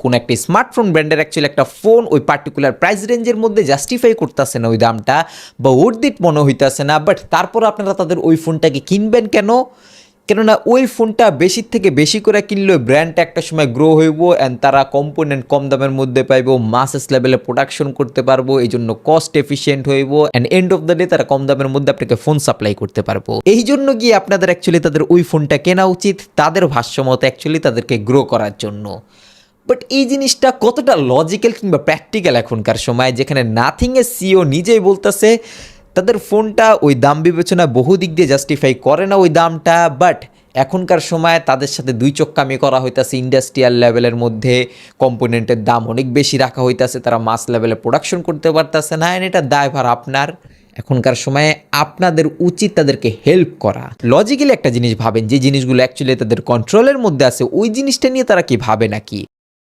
কোন একটা স্মার্টফোন ব্র্যান্ডের অ্যাকচুয়ালি একটা ফোন ওই পার্টিকুলার প্রাইস রেঞ্জের মধ্যে জাস্টিফাই করতেছে না ওই দামটা বা ওর্থ ইট মনে হইতেছে না, বাট তারপর আপনারা তাদের ওই ফোনটাকে কিনবেন কেন? কেননা ওই ফোনটা বেশির থেকে বেশি করে কিনলে ওই ব্র্যান্ডটা একটা সময় গ্রো হইব অ্যান্ড তারা কম্পোনেন্ট কম দামের মধ্যে পাইব, মাসেস লেভেলে প্রোডাকশন করতে পারবো, এই জন্য কস্ট এফিসিয়েন্ট হইব and end of the day তারা কম দামের মধ্যে আপনাকে ফোন সাপ্লাই করতে পারবো। এই জন্য গিয়ে আপনাদের অ্যাকচুয়ালি তাদের ওই ফোনটা কেনা উচিত তাদের ভাষ্যমতো অ্যাকচুয়ালি তাদেরকে গ্রো করার জন্য। বাট এই জিনিসটা কতটা লজিক্যাল কিংবা প্র্যাকটিক্যাল এখনকার সময়, যেখানে নাথিংয়ের সিও নিজেই বলতেছে তাদের ফোনটা ওই দাম বিবেচনা বহু দিক দিয়ে জাস্টিফাই করে না ওই দামটা, বাট এখনকার সময় তাদের সাথে দুই চক্কামি করা হইতাছে। ইন্ডাস্ট্রিয়াল লেভেলের মধ্যে কম্পোনেন্টের দাম অনেক বেশি রাখা হইতাছে, তারা মাস লেভেলে প্রোডাকশন করতে পারতেছে না, এটা দায়ভার আপনার। এখনকার সময়ে আপনাদের উচিত তাদেরকে হেল্প করা। লজিক্যালি একটা জিনিস ভাবেন, যে জিনিসগুলো অ্যাকচুয়ালি তাদের কন্ট্রোলের মধ্যে আছে ওই জিনিসটা নিয়ে তারা কি ভাবে নাকি?